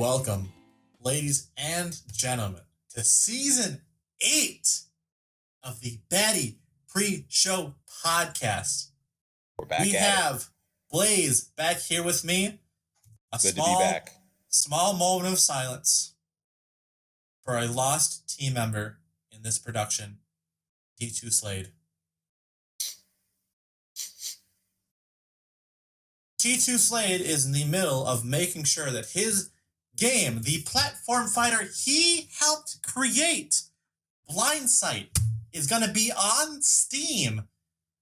Welcome, ladies and gentlemen, to Season 8 of the Baddy Pre-Show podcast. We're back We at have Blaze back here with me. Good to be back. Small moment of silence for a lost team member in this production, T2 Slade. T2 Slade is in the middle of making sure that his game, the platform fighter he helped create, Blindsight, is going to be on Steam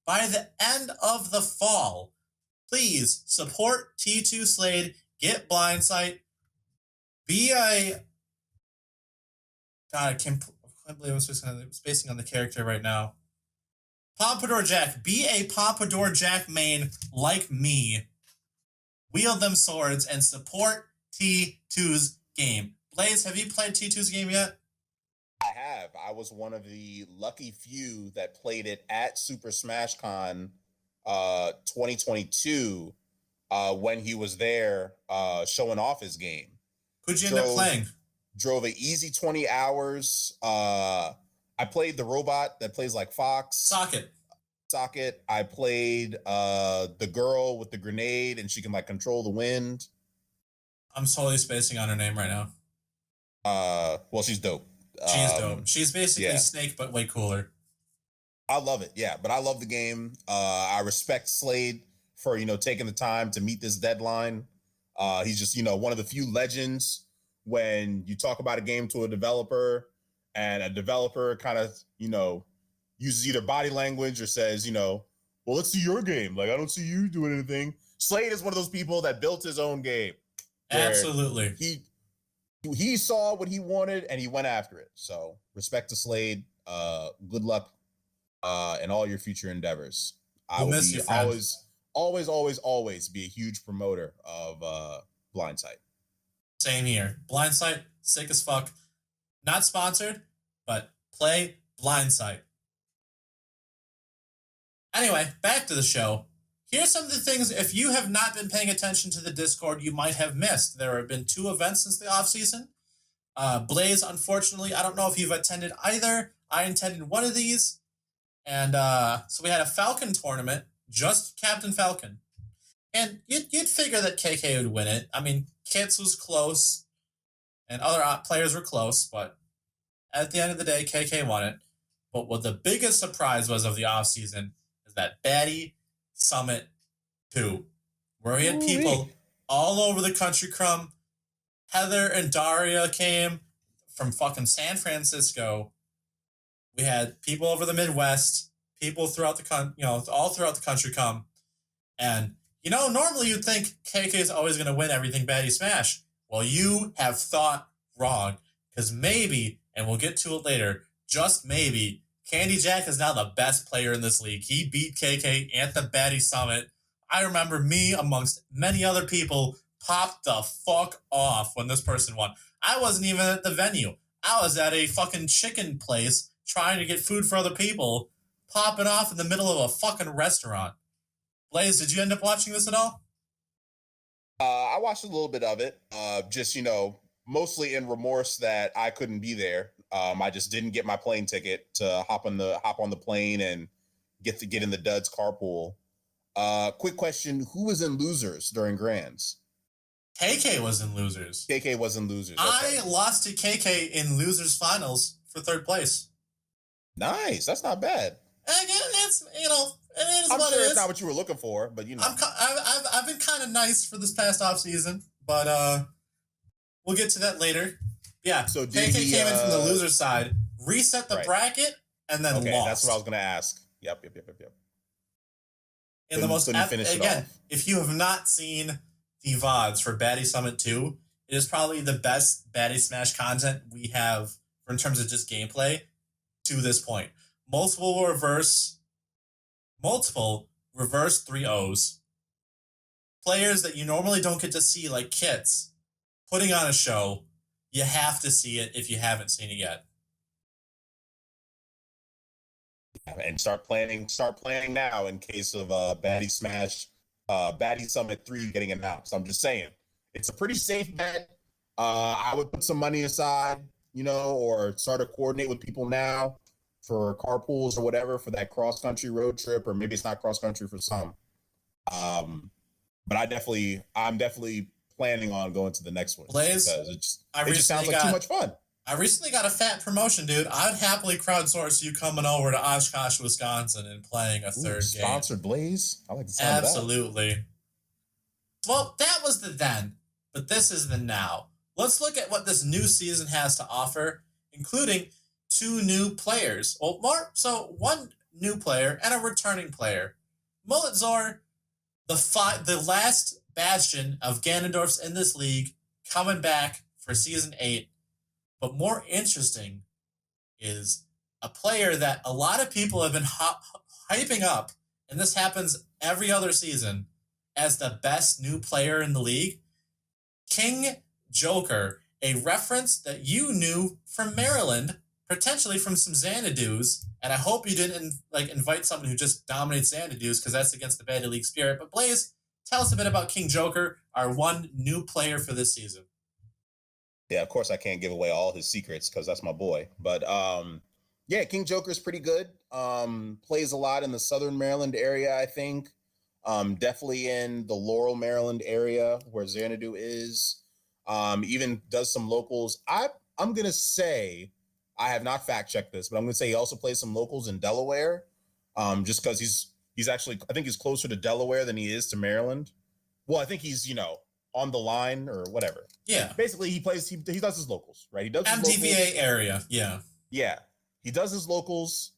by the end of the fall. Please support T2 Slade, get Blindsight, be a... God, I can't believe I'm spacing on the character right now. Pompadour Jack, be a Pompadour Jack main like me. Wield them swords and support T2's game. Blaze, have you played T2's game yet? I have. I was one of the lucky few that played it at Super Smash Con 2022 when he was there showing off his game. Who'd you end up playing? Drove an easy 20 hours. I played the robot that plays like Fox. Socket. I played the girl with the grenade, and she can like control the wind. I'm totally spacing on her name right now. Well, she's dope. She's dope. She's basically Snake, but way cooler. I love it. Yeah, but I love the game. I respect Slade for taking the time to meet this deadline. He's just one of the few legends when you talk about a game to a developer, and a developer kind of uses either body language or says, well, let's see your game. Like, I don't see you doing anything. Slade is one of those people that built his own game. Absolutely. He saw what he wanted and he went after it. So respect to Slade. Good luck in all your future endeavors. I will miss you, friend. always be a huge promoter of Blindsight. Same here. Blindsight, sick as fuck. Not sponsored, but play Blindsight. Anyway, back to the show. Here's some of the things, if you have not been paying attention to the Discord, you might have missed. There have been 2 events since the offseason. Blaze, unfortunately, I don't know if you've attended either. I attended one of these. And so we had a Falcon tournament, just Captain Falcon. And you'd figure that KK would win it. I mean, Kits was close, and other players were close, but at the end of the day, KK won it. But what the biggest surprise was of the offseason is that Baddy Summit 2, where we had people all over the country. Heather and Daria came from fucking San Francisco. We had people over the Midwest, people throughout the all throughout the country come. And normally you'd think KK is always going to win everything Baddy Smash. Well, you have thought wrong, because maybe, and we'll get to it later, just maybe, Candy Jack is now the best player in this league. He beat KK at the Baddy Summit. I remember me, amongst many other people, popped the fuck off when this person won. I wasn't even at the venue. I was at a fucking chicken place trying to get food for other people, popping off in the middle of a fucking restaurant. Blaze, did you end up watching this at all? I watched a little bit of it, just, mostly in remorse that I couldn't be there. I just didn't get my plane ticket to hop on the plane and get in the Duds carpool. Quick question: who was in losers during grands? KK was in losers. KK was in losers. Okay. I lost to KK in losers finals for 3rd place. Nice, that's not bad. Again, it's it is I'm what sure it it's is. not what you were looking for, but I've been kind of nice for this past off season, but we'll get to that later. Yeah, so KK came in from the loser side, reset the bracket, and then lost. That's what I was going to ask. Yep. In the most again, if you have not seen the VODs for Baddy Summit 2, it is probably the best Baddy Smash content we have in terms of just gameplay to this point. Multiple reverse 3-0s. Players that you normally don't get to see, like Kits, putting on a show. You have to see it if you haven't seen it yet. And start planning now in case of Baddy Smash, Baddy Summit 3 getting announced. I'm just saying, it's a pretty safe bet. I would put some money aside, or start to coordinate with people now for carpools or whatever for that cross country road trip, or maybe it's not cross country for some. But I'm definitely planning on going to the next one, Blaze, because it just sounds like too much fun. I recently got a fat promotion, dude. I'd happily crowdsource you coming over to Oshkosh, Wisconsin, and playing a third game. Sponsored Blaze. I like the sound of that. Absolutely. Well, that was the then, but this is the now. Let's look at what this new season has to offer, including 2 new players. Well, one new player and a returning player. Mulletsor, the last bastion of Ganondorf's in this league, coming back for Season 8. But more interesting is a player that a lot of people have been hyping up, and this happens every other season, as the best new player in the league. KingJoker, a reference that you knew from Maryland, potentially from some Xanadu's, and I hope you didn't invite someone who just dominates Xanadu's, because that's against the Baddy League spirit. But Blaze, tell us a bit about KingJoker, our one new player for this season. Yeah, of course I can't give away all his secrets because that's my boy. But yeah, KingJoker is pretty good. Plays a lot in the Southern Maryland area, I think. Definitely in the Laurel, Maryland area where Xanadu is. Even does some locals. I'm gonna say, I have not fact checked this, but I'm gonna say he also plays some locals in Delaware. Just because he's actually, I think he's closer to Delaware than he is to Maryland. Well, I think he's on the line or whatever. Yeah. Basically, he does his locals, right? He does his MDVA locals. area. Yeah. Yeah. He does his locals.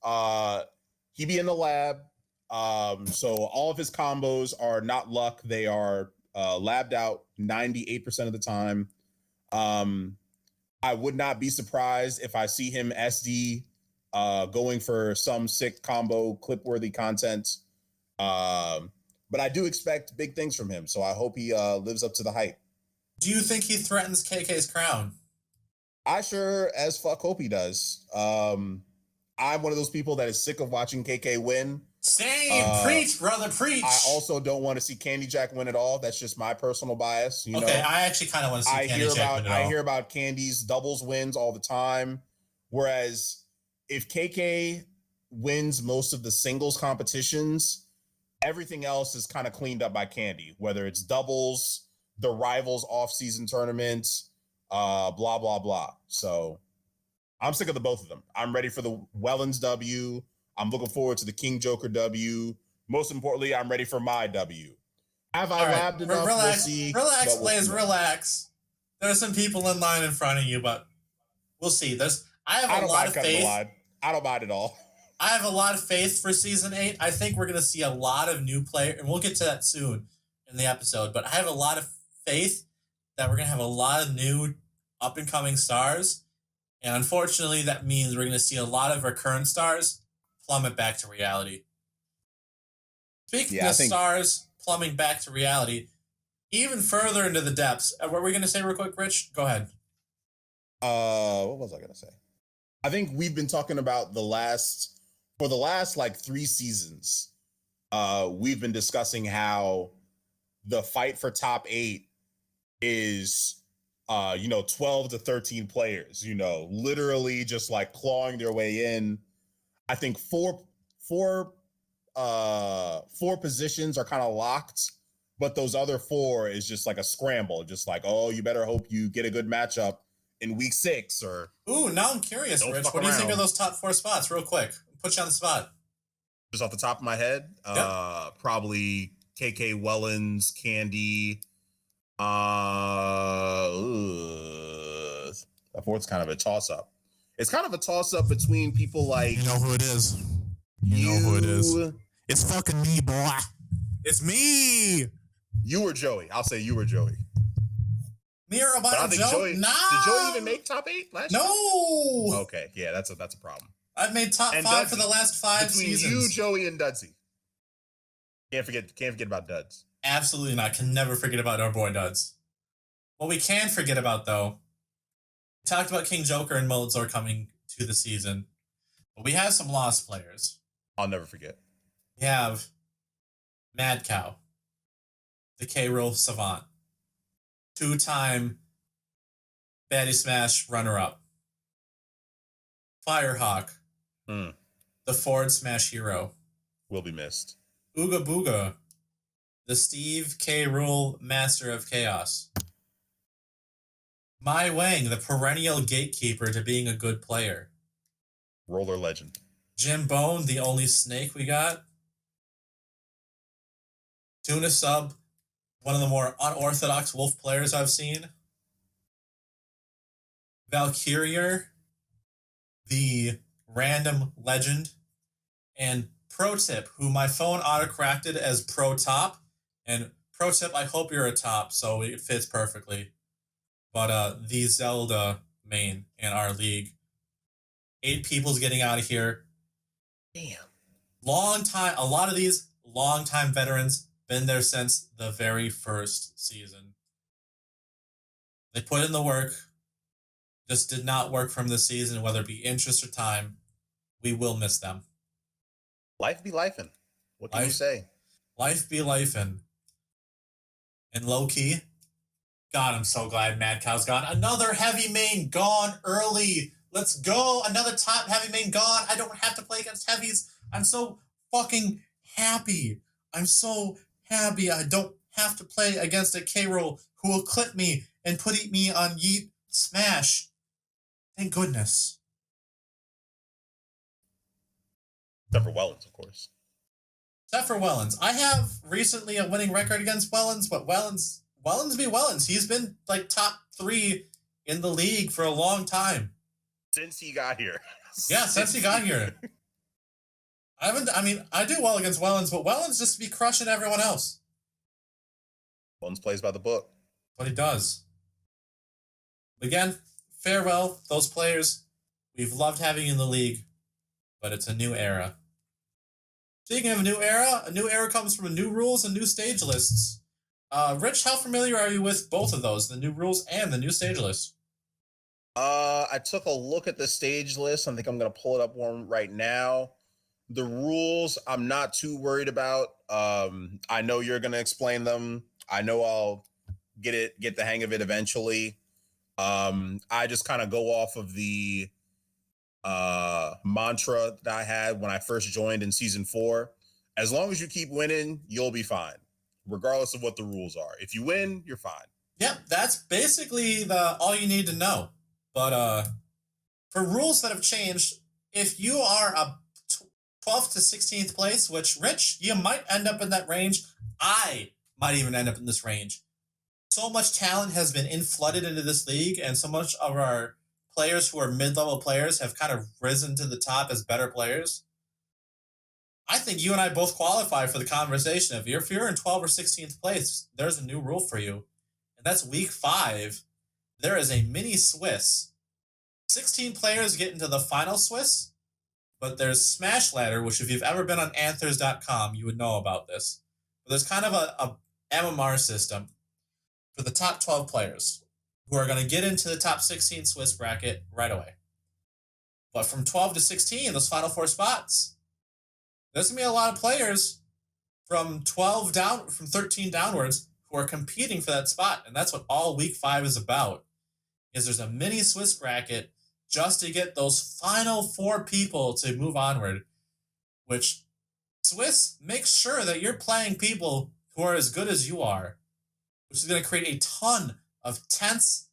He be in the lab. So all of his combos are not luck. They are labbed out 98% of the time. I would not be surprised if I see him SD going for some sick combo clip-worthy content. But I do expect big things from him, so I hope he lives up to the hype. Do you think he threatens KK's crown? I sure as fuck hope he does. I'm one of those people that is sick of watching KK win. Same. Preach, brother, preach. I also don't want to see Candy Jack win at all. That's just my personal bias. Okay, I actually kind of want to see Candy Jack win at all. I hear about Candy's doubles wins all the time. Whereas if KK wins most of the singles competitions, everything else is kind of cleaned up by Candy, whether it's doubles, the rivals off-season tournaments, blah, blah, blah. So I'm sick of the both of them. I'm ready for the Wellens W. I'm looking forward to the KingJoker W. Most importantly, I'm ready for my W. Have I labbed enough? Relax, we'll see. Relax, Blaze, relax. There's some people in line in front of you, but we'll see. I have a lot of faith. I don't mind at all. I have a lot of faith for Season 8. I think we're going to see a lot of new players, and we'll get to that soon in the episode, but I have a lot of faith that we're going to have a lot of new up-and-coming stars, and unfortunately, that means we're going to see a lot of our current stars plummet back to reality. Speaking of stars plumbing back to reality, even further into the depths, what were we going to say real quick, Rich? Go ahead. What was I going to say? I think we've been talking about for the last like 3 seasons, we've been discussing how the fight for top 8 is 12 to 13 players, literally just like clawing their way in. I think four positions are kind of locked, but those other 4 is just like a scramble, just like, oh, you better hope you get a good matchup in week 6 or. Ooh, now I'm curious, Rich. What do you think of those top 4 spots? Real quick, put you on the spot. Just off the top of my head, yep. Probably KK Wellens, Candy. That 4th's kind of a toss-up. It's kind of a toss-up between people like... You know who it is. You know who it is. It's fucking me, boy. It's me. You or Joey. I'll say you or Joey. Me or about Joey? No. Did Joey even make top 8 last year? No. Okay, yeah, that's a problem. I've made top 5 for the last 5 seasons. Between you, Joey, and Dudsy. Can't forget about Duds. Absolutely not. Can never forget about our boy Duds. What we can forget about, though, we talked about KingJoker and Mulletsor coming to the season, but we have some lost players. I'll never forget. We have Mad Cow, the K-Roll Savant, 2-time Baddy Smash runner-up. Firehawk. The Ford Smash hero. Will be missed. Ooga Booga. The Steve K. Rule Master of Chaos. Mai Wang, the perennial gatekeeper to being a good player. Roller legend. Jim Bone, the only snake we got. Tuna Sub, one of the more unorthodox wolf players I've seen. Valkyrier, the random legend. And Pro Tip, who my phone auto-corrected as Pro Top. And Pro Tip, I hope you're a top, so it fits perfectly. But the Zelda main in our league. 8 people's getting out of here. Damn. Long time, a lot of these long-time veterans, been there since the very first season. They put in the work, just did not work from the season, whether it be interest or time. We will miss them. Life be lifing. What can you say? Life be lifing. And low-key, God, I'm so glad Mad Cow's gone. Another heavy main gone early. Let's go. Another top heavy main gone. I don't have to play against heavies. I'm so fucking happy. I'm so happy I don't have to play against a K-roll who will clip me and put me on Yeet Smash. Thank goodness. Except for Wellens, of course. Except for Wellens. I have recently a winning record against Wellens, but Wellens be Wellens. He's been like top 3 in the league for a long time. Since he got here. Yeah, since he got here. I do well against Wellens, but Wellens just be crushing everyone else. Wellens plays by the book. What he does. Again, farewell, those players. We've loved having you in the league, but it's a new era. Speaking of a new era comes from new rules and new stage lists. Rich, how familiar are you with both of those, the new rules and the new stage list? I took a look at the stage list. I think I'm going to pull it up one right now. The rules, I'm not too worried about. I know you're going to explain them. I know I'll get the hang of it eventually. I just kind of go off of the mantra that I had when I first joined in season 4. As long as you keep winning, you'll be fine, regardless of what the rules are. If you win, you're fine. Yep, that's basically all you need to know. But for rules that have changed, if you are a 12th to 16th place, which, Rich, you might end up in that range. I might even end up in this range. So much talent has been inflooded into this league, and so much of our players who are mid-level players have kind of risen to the top as better players. I think you and I both qualify for the conversation. If you're in 12th or 16th place, there's a new rule for you. And that's week 5. There is a mini Swiss. 16 players get into the final Swiss, but there's Smash Ladder, which if you've ever been on Anthers.com, you would know about this. But there's kind of a MMR system for the top 12 players who are going to get into the top 16 Swiss bracket right away. But from 12 to 16, those final 4 spots, there's going to be a lot of players from 13 downwards who are competing for that spot. And that's what all week 5 is about, is there's a mini Swiss bracket just to get those final 4 people to move onward, which Swiss makes sure that you're playing people who are as good as you are, which is going to create a ton of tense,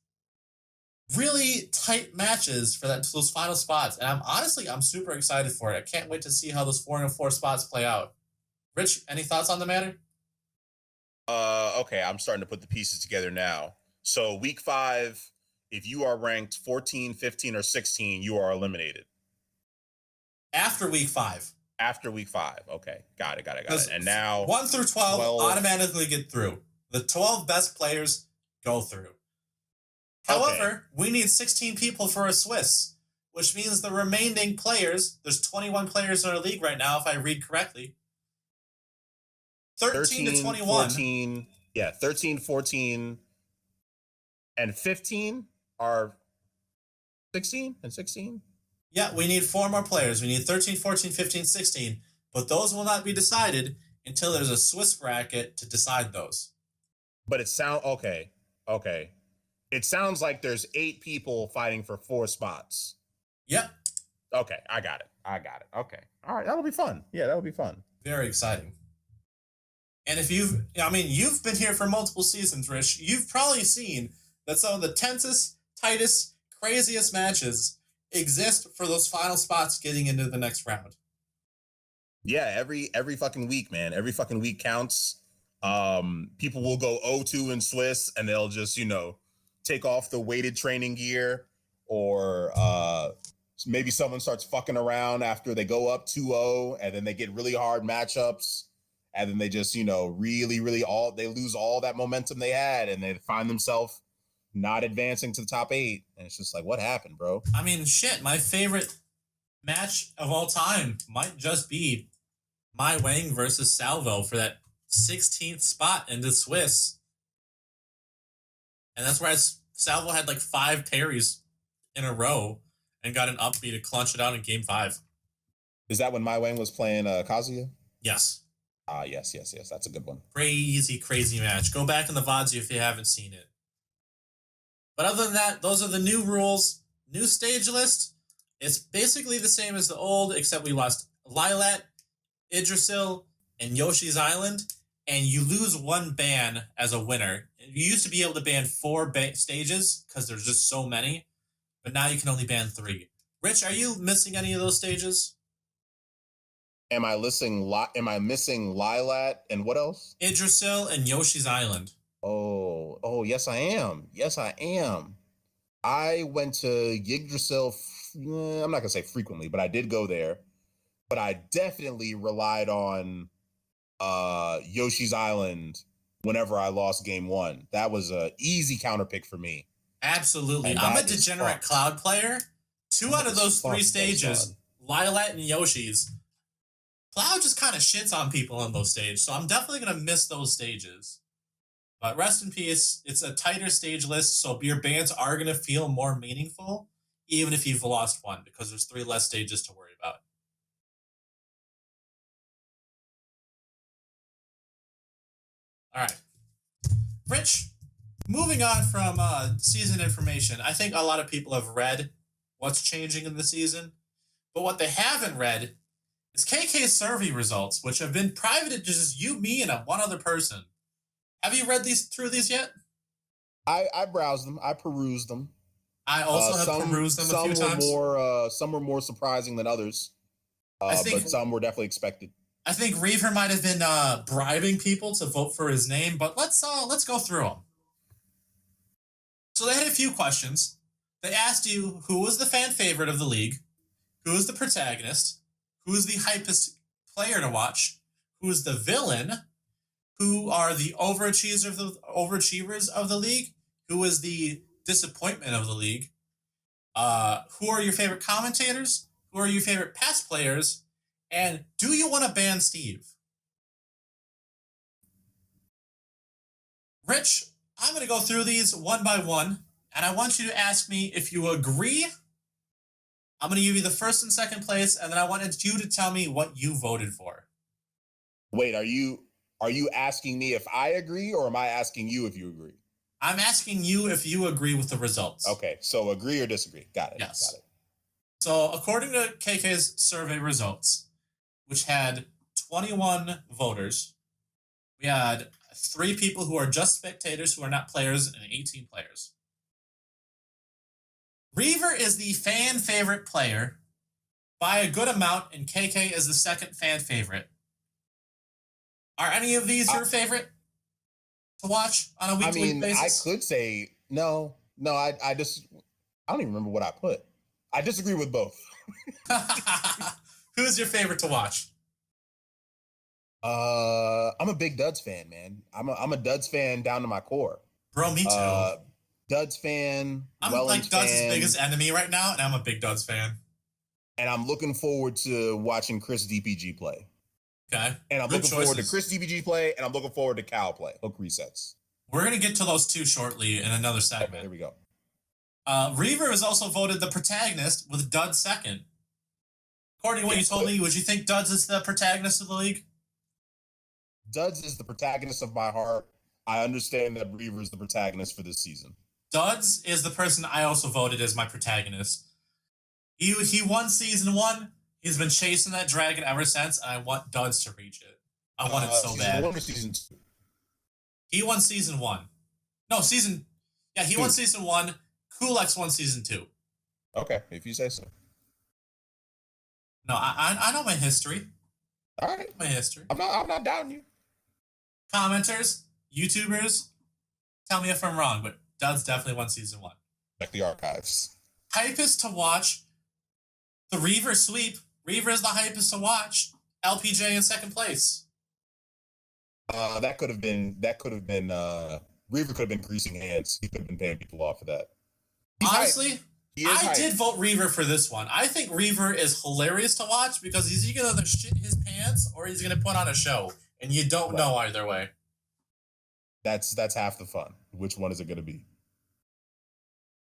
really tight matches for those final spots. And I'm super excited for it. I can't wait to see how those 4-4 spots play out. Rich, any thoughts on the matter? Okay, I'm starting to put the pieces together now. So week 5, if you are ranked 14, 15, or 16, you are eliminated. After week 5. After week 5. Okay, got it. And now 1 through 12 automatically get through. The 12 best players go through. However, we need 16 people for a Swiss, which means the remaining players, there's 21 players in our league right now, if I read correctly. 13 to 21. 13, 14, and 15 are 16 and 16? Yeah, we need 4 more players. We need 13, 14, 15, 16. But those will not be decided until there's a Swiss bracket to decide those. But it sounds... Okay. It sounds like there's 8 people fighting for 4 spots. Yep. Okay, I got it. Okay. All right, that'll be fun. Yeah, that'll be fun. Very exciting. And if you've been here for multiple seasons, Rich, you've probably seen that some of the tensest, tightest, craziest matches exist for those final spots getting into the next round. Yeah, every fucking week, man. Every fucking week counts. People will go 0-2 in Swiss and they'll just, take off the weighted training gear, or maybe someone starts fucking around after they go up 2-0 and then they get really hard matchups. And then they just, really, really they lose all that momentum they had and they find themselves not advancing to the top 8. And it's just like, what happened, bro? I mean, shit, my favorite match of all time might just be Mai Wang versus Salvo for that 16th spot in the Swiss. And that's where Salvo had like 5 parries in a row and got an upbeat to clutch it out in game 5. Is that when Mai Wang was playing Kazuya? Yes. Yes. That's a good one. Crazy, crazy match. Go back in the VODs if you haven't seen it. But other than that, those are the new rules. New stage list. It's basically the same as the old, except we lost Lilat, Yggdrasil, and Yoshi's Island, and you lose 1 ban as a winner. You used to be able to ban 4 stages because there's just so many, but now you can only ban 3. Rich, are you missing any of those stages? Am I missing Lilat and what else? Yggdrasil and Yoshi's Island. Oh, yes, I am. I went to Yggdrasil, I'm not going to say frequently, but I did go there. But I definitely relied on Yoshi's Island whenever I lost game 1. That was an easy counter pick for me. Absolutely. I'm a degenerate Cloud player. 2 out of those 3 stages, Lilat and Yoshi's, Cloud just kind of shits on people on those stages, so I'm definitely going to miss those stages. But rest in peace. It's a tighter stage list, so your bans are going to feel more meaningful, even if you've lost 1, because there's 3 less stages to worry about. All right. Rich, moving on from season information, I think a lot of people have read what's changing in the season, but what they haven't read is KK's survey results, which have been privated to just you, me, and one other person. Have you read through these yet? I browsed them. I perused them. I also have perused them a few times. Some were more surprising than others, but some were definitely expected. I think Reever might have been bribing people to vote for his name, but let's go through them. So they had a few questions. They asked you who was the fan favorite of the league, who is the protagonist, who is the hypest player to watch, who is the villain, who are the overachievers of the league, who is the disappointment of the league, who are your favorite commentators, who are your favorite past players, and do you want to ban Steve? Rich, I'm going to go through these one by one, and I want you to ask me if you agree. I'm going to give you the first and second place, and then I wanted you to tell me what you voted for. Wait, are you asking me if I agree, or am I asking you if you agree? I'm asking you if you agree with the results. Okay, so agree or disagree. Got it. Yes. Got it. So according to KK's survey results, which had 21 voters, we had 3 people who are just spectators who are not players and 18 players. Reever is the fan favorite player by a good amount, and KK is the second fan favorite. Are any of these your favorite to watch on a week-to-week basis? I could say no. I don't even remember what I put. I disagree with both. Who's your favorite to watch? I'm a big Duds fan, man. I'm a Duds fan down to my core. Bro, me too. Duds fan. I'm like Duds' biggest enemy right now, and I'm a big Duds fan. And I'm looking forward to watching Chris DPG play. Okay. And I'm looking forward to Chris DPG play, and I'm looking forward to Cal play. Hook resets. We're going to get to those 2 shortly in another segment. Okay, here we go. Reever is also voted the protagonist with Duds second. According to what you told me, would you think Duds is the protagonist of the league? Duds is the protagonist of my heart. I understand that Reever is the protagonist for this season. Duds is the person I also voted as my protagonist. He won season 1. He's been chasing that dragon ever since, and I want Duds to reach it. I want it so season bad. 1 or season 2? He won season 1. No, he won season 1. Kulix won season 2. Okay, if you say so. No, I know my history. All right. My history. I'm not doubting you. Commenters, YouTubers, tell me if I'm wrong, but Duds definitely won season 1. Check the archives. Hypest to watch. The Reever sweep. Reever is the hypest to watch. LPJ in second place. That could have been Reever could have been greasing hands. He could have been paying people off for that. Honestly, I did vote Reever for this one. I think Reever is hilarious to watch because he's either gonna shit his pants or he's gonna put on a show, and you don't know either way. That's half the fun. Which one is it gonna be?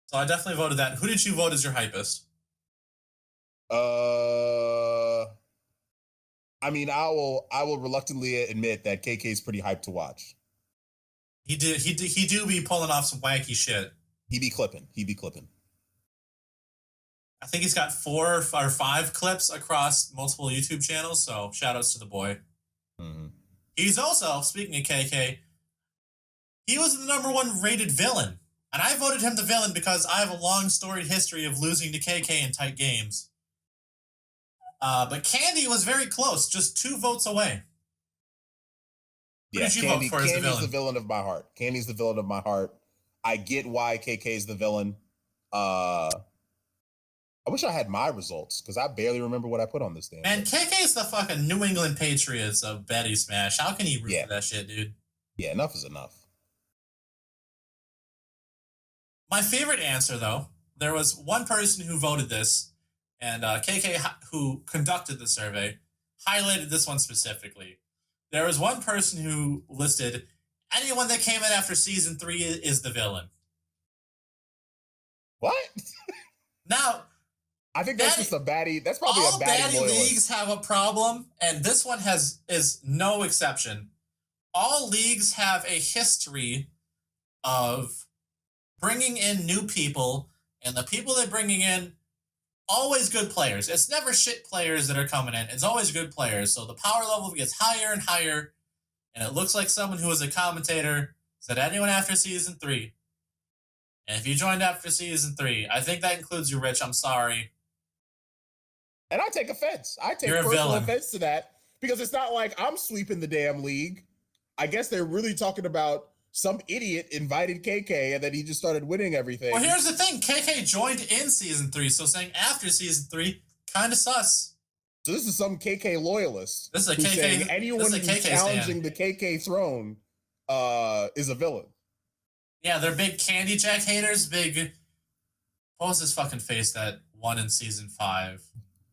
So I definitely voted that. Who did you vote as your hypest? I mean, I will reluctantly admit that KK is pretty hyped to watch. He do be pulling off some wacky shit. He be clipping. I think he's got 4 or 5 clips across multiple YouTube channels, so shout outs to the boy. Mm-hmm. He's also, speaking of KK, he was the number 1 rated villain. And I voted him the villain because I have a long storied history of losing to KK in tight games. But Candy was very close, just 2 votes away. Who did you vote for as the villain? Candy's the villain of my heart. Candy's the villain of my heart. I get why KK is the villain. I wish I had my results because I barely remember what I put on this thing. Man, KK is the fucking New England Patriots of Betty Smash. How can you root for that shit, dude? Yeah, enough is enough. My favorite answer, though, there was one person who voted this, and KK, who conducted the survey, highlighted this one specifically. There was one person who listed, anyone that came in after season 3 is the villain. What? Now, I think that's just a baddie. That's probably a baddie loyalist. All baddie leagues have a problem, and this one is no exception. All leagues have a history of bringing in new people, and the people they're bringing in, always good players. It's never shit players that are coming in. It's always good players. So the power level gets higher and higher, and it looks like someone who was a commentator said anyone after season 3. And if you joined after season 3, I think that includes you, Rich. I'm sorry. And I take offense. I take personal offense to that because it's not like I'm sweeping the damn league. I guess they're really talking about some idiot invited KK and then he just started winning everything. Well, here's the thing. KK joined in season 3, so saying after season 3, kind of sus. So this is some KK loyalist. This is a KK. Saying anyone who's challenging the KK throne is a villain. Yeah, they're big Candy Jack haters. Big. What was his fucking face that won in season 5?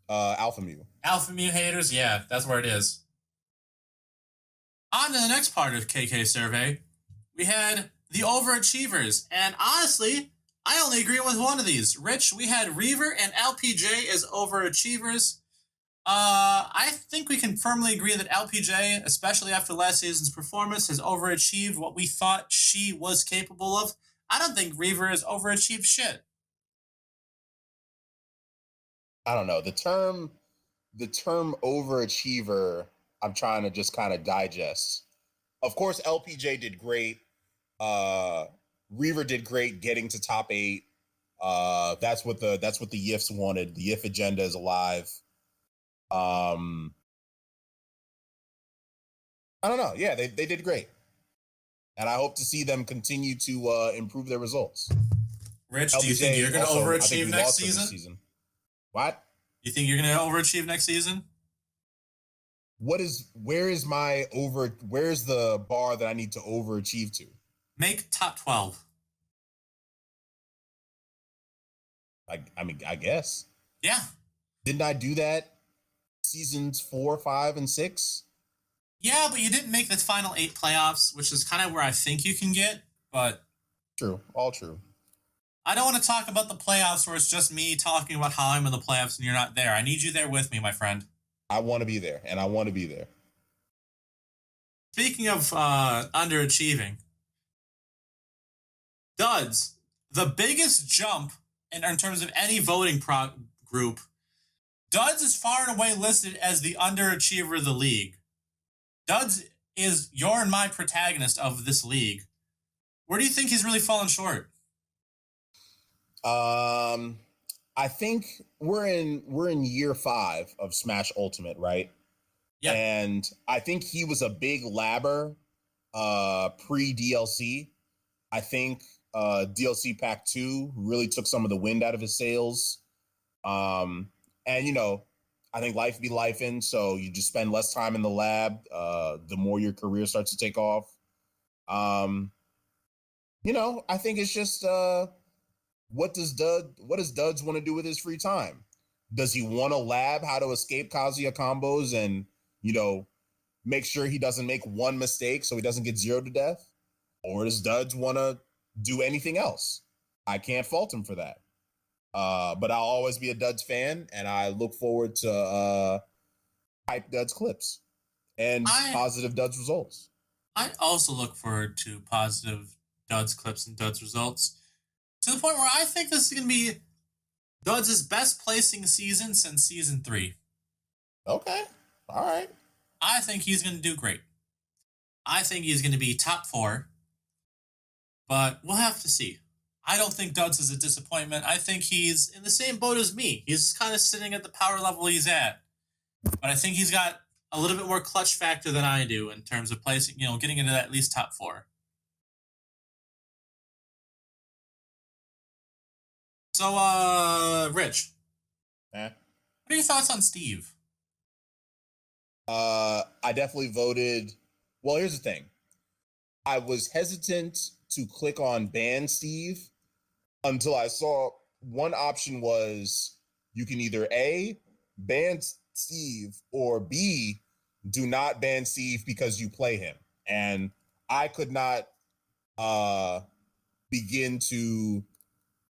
Alpha Mu. Alpha Mu haters. Yeah, that's where it is. On to the next part of KK survey. We had the overachievers, and honestly, I only agree with one of these. Rich, we had Reever and LPJ as overachievers. I think we can firmly agree that LPJ, especially after last season's performance, has overachieved what we thought she was capable of. I don't think Reever has overachieved shit. I don't know. The term overachiever, I'm trying to just kind of digest. Of course, LPJ did great. Reever did great getting to top 8. That's what the Yifs wanted. The Yif agenda is alive. I don't know. Yeah, they did great. And I hope to see them continue to improve their results. Rich, do you think you're going to overachieve next season? What? You think you're going to overachieve next season? Where's the bar that I need to overachieve to? Make top 12. I mean, I guess. Yeah. Didn't I do that seasons 4, 5, and 6? Yeah, but you didn't make the final 8 playoffs, which is kind of where I think you can get, but... True. All true. I don't want to talk about the playoffs where it's just me talking about how I'm in the playoffs and you're not there. I need you there with me, my friend. I want to be there, and I want to be there. Speaking of underachieving, Duds, the biggest jump in terms of any voting group, Duds is far and away listed as the underachiever of the league. Duds is your and my protagonist of this league. Where do you think he's really fallen short? I think we're in year 5 of Smash Ultimate, right? Yeah. And I think he was a big labber pre-DLC. I think DLC Pack 2 really took some of the wind out of his sails. And, I think life be lifing, so you just spend less time in the lab, the more your career starts to take off. I think it's just what does Duds want to do with his free time? Does he want to lab how to escape Kazuya combos and, make sure he doesn't make one mistake so he doesn't get 0 to death? Or does Duds want to do anything else? I can't fault him for that. But I'll always be a Duds fan, and I look forward to hype Duds clips and positive Duds results. I also look forward to positive Duds clips and Duds results, to the point where I think this is going to be Duds' best placing season since season 3. Okay. All right. I think he's going to do great. I think he's going to be top 4, but we'll have to see. I don't think Duds is a disappointment. I think he's in the same boat as me. He's just kind of sitting at the power level he's at. But I think he's got a little bit more clutch factor than I do in terms of placing, getting into that at least top 4. So, Rich. What are your thoughts on Steve? I definitely voted. Well, here's the thing. I was hesitant to click on ban Steve until I saw one option was you can either A, ban Steve, or B, do not ban Steve because you play him. And I could not begin to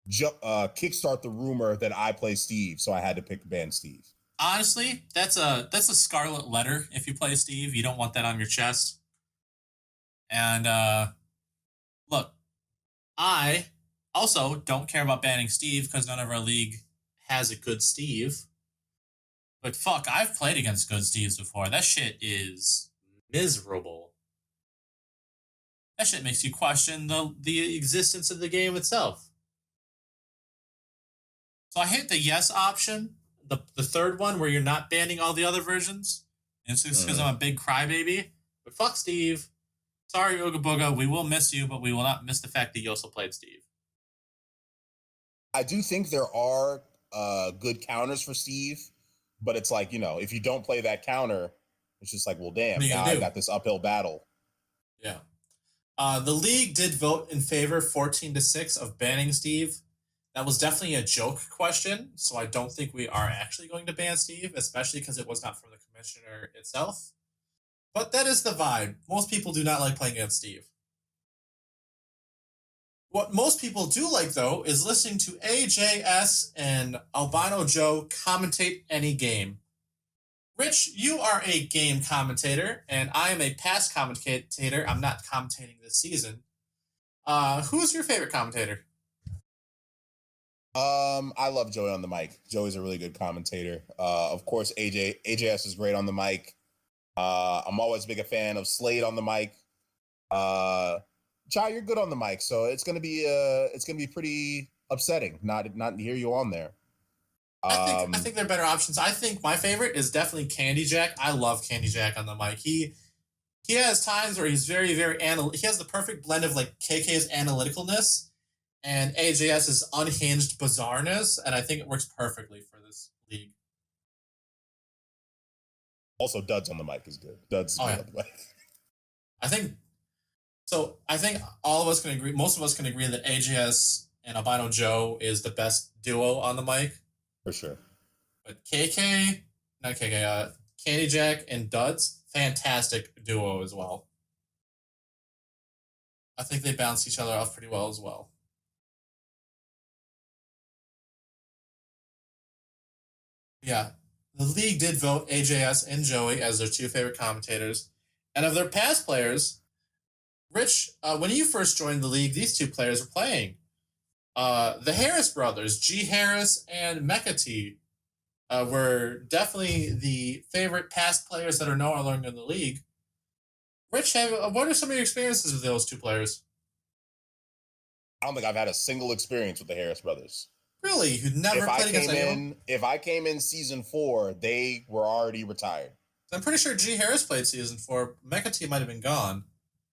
kickstart the rumor that I play Steve, so I had to pick ban Steve. Honestly, that's a scarlet letter if you play Steve. You don't want that on your chest. And look, I also don't care about banning Steve because none of our league has a good Steve. But fuck, I've played against good Steves before. That shit is miserable. That shit makes you question the existence of the game itself. So I hit the yes option, the third one where you're not banning all the other versions. And it's just because I'm a big crybaby. But fuck Steve. Sorry, Ooga Booga. We will miss you, but we will not miss the fact that you also played Steve. I do think there are good counters for Steve, but it's like, if you don't play that counter, it's just like, well, damn, now I got this uphill battle. Yeah. The league did vote in favor 14-6 of banning Steve. That was definitely a joke question, so I don't think we are actually going to ban Steve, especially because it was not from the commissioner itself. But that is the vibe. Most people do not like playing against Steve. What most people do like, though, is listening to AJS and Albino Joe commentate any game. Rich, you are a game commentator, and I am a past commentator. I'm not commentating this season. Who's your favorite commentator? I love Joey on the mic. Joey's a really good commentator. Of course, AJS is great on the mic. I'm always big a fan of Slade on the mic. Chai, you're good on the mic, so it's gonna be pretty upsetting not to hear you on there. I think there are better options. I think my favorite is definitely Candy Jack. I love Candy Jack on the mic. He has times where he's very, very he has the perfect blend of like KK's analyticalness and AJS's unhinged bizarreness, and I think it works perfectly for this league. Also, Duds on the mic is good. Duds on the mic. I think all of us can agree, most of us can agree that AJS and Albino Joe is the best duo on the mic. For sure. But Candy Jack and Duds, fantastic duo as well. I think they bounce each other off pretty well as well. Yeah, the league did vote AJS and Joey as their two favorite commentators. And of their past players, Rich, when you first joined the league, these two players were playing. The Harris brothers, G. Harris and Mecha T, were definitely the favorite past players that are no longer in the league. Rich, what are some of your experiences with those two players? I don't think I've had a single experience with the Harris brothers. Really? You'd never played against anyone? If I came in season 4, they were already retired. I'm pretty sure G. Harris played season 4. Mecha T might have been gone.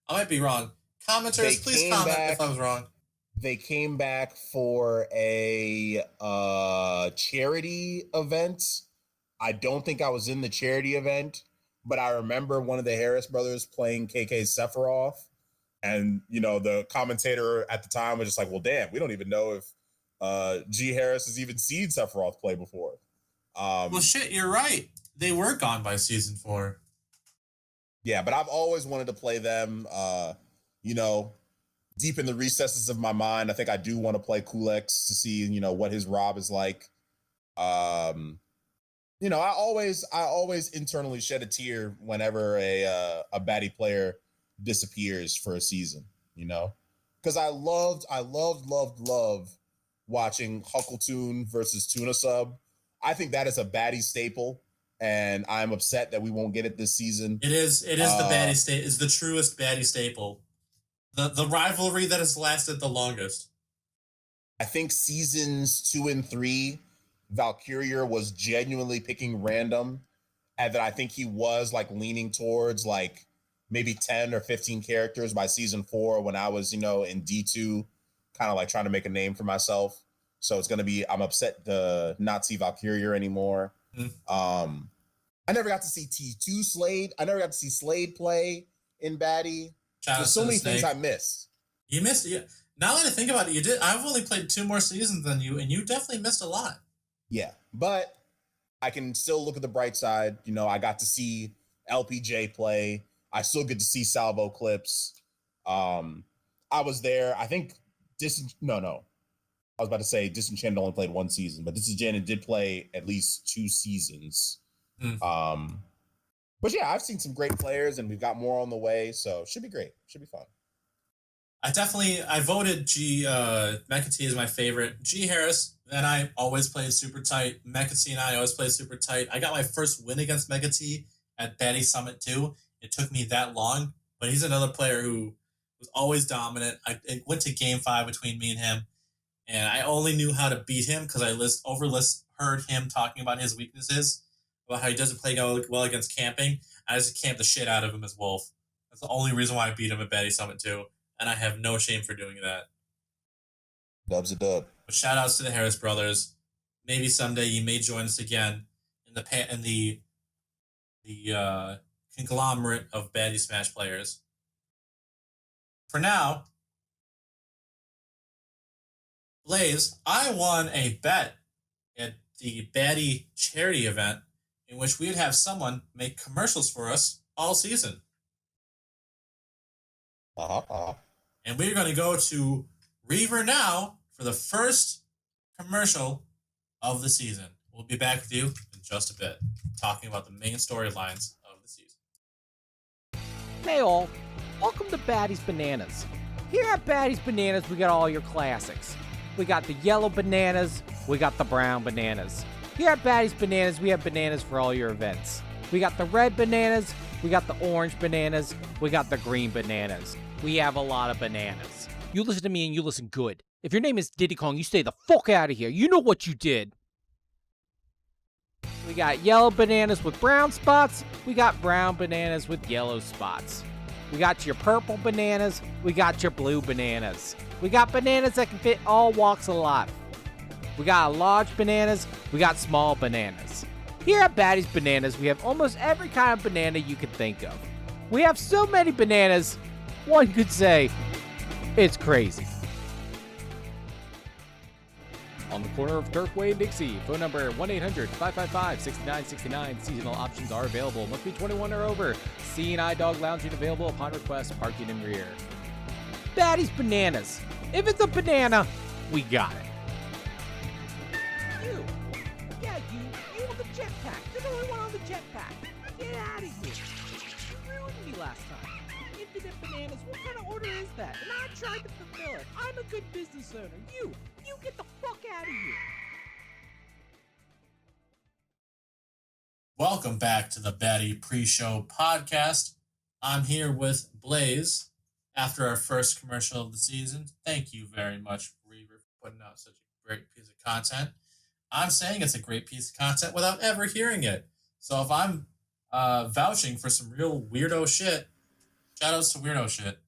I might be wrong. Commenters, please comment if I was wrong. They came back for a charity event. I don't think I was in the charity event, but I remember one of the Harris brothers playing KK Sephiroth. And, you know, the commentator at the time was just like, well, damn, we don't even know if G. Harris has even seen Sephiroth play before. Well, shit, you're right. They were gone by season 4. Yeah, but I've always wanted to play them, you know, deep in the recesses of my mind. I think I do want to play Kulex to see, you know, what his Rob is like. You know, I always internally shed a tear whenever a Baddy player disappears for a season, you know, because I loved watching Huckleton versus Tuna Sub. I think that is a Baddy staple, and I'm upset that we won't get it this season. It is the Baddy staple. Is the truest Baddy staple. The rivalry that has lasted the longest. I think seasons 2 and 3, Valkyria was genuinely picking random, and that I think he was like leaning towards like maybe 10 or 15 characters by season 4 when I was, you know, in D2, kind of like trying to make a name for myself. So it's going to be, I'm upset to not see Valkyria anymore. I never got to see T2 Slade. I never got to see Slade play in Baddy. There's so many things I missed. You missed it. Now that I think about it, you did. I've only played 2 more seasons than you, and you definitely missed a lot. Yeah, but I can still look at the bright side. You know, I got to see LPJ play. I still get to see Salvo clips. I was there. I think I was about to say Disenchanted only played 1 season, but Disenchanted did play at least 2 seasons. But yeah, I've seen some great players, and we've got more on the way, so should be great. Should be fun. I voted Mecha T as my favorite. G. Harris and I always played super tight. Mecha T and I always played super tight. I got my first win against Mecha T at Baddy Summit 2. It took me that long, but he's another player who was always dominant. It went to game 5 between me and him, and I only knew how to beat him because I heard him talking about his weaknesses, about how he doesn't play well against camping. I just camped the shit out of him as Wolf. That's the only reason why I beat him at Baddy Summit 2, and I have no shame for doing that. Dub's a dub. But shout outs to the Harris brothers. Maybe someday you may join us again in the conglomerate of Baddy Smash players. For now, Blaze, I won a bet at the Baddy charity event in which we would have someone make commercials for us all season. And we're going to go to Reever now for the first commercial of the season. We'll be back with you in just a bit, talking about the main storylines of the season. Hey all, welcome to Baddy's Bananas. Here at Baddy's Bananas, we got all your classics. We got the yellow bananas, we got the brown bananas. Here at Baddy's Bananas, we have bananas for all your events. We got the red bananas, we got the orange bananas, we got the green bananas. We have a lot of bananas. You listen to me and you listen good. If your name is Diddy Kong, you stay the fuck out of here. You know what you did. We got yellow bananas with brown spots. We got brown bananas with yellow spots. We got your purple bananas. We got your blue bananas. We got bananas that can fit all walks of life. We got large bananas. We got small bananas. Here at Baddy's Bananas, we have almost every kind of banana you can think of. We have so many bananas, one could say it's crazy. On the corner of Turfway and Dixie, phone number 1-800-555-6969. Seasonal options are available. Must be 21 or over. C&I dog lounging available upon request. Parking in rear. Baddy's Bananas. If it's a banana, we got it. You. Yeah, you on the jetpack. You're the only one on the jetpack. Get out of here. You ruined me last time. Infinite bananas What kind of order is that? And I tried to fulfill it. I'm a good business owner. You get the fuck out of here. Welcome back to the Baddy Pre-Show podcast. I'm here with Blaze after our first commercial of the season. Thank you very much, Reever, for putting out such a great piece of content. I'm saying it's a great piece of content without ever hearing it. So if I'm vouching for some real weirdo shit, shout outs to weirdo shit.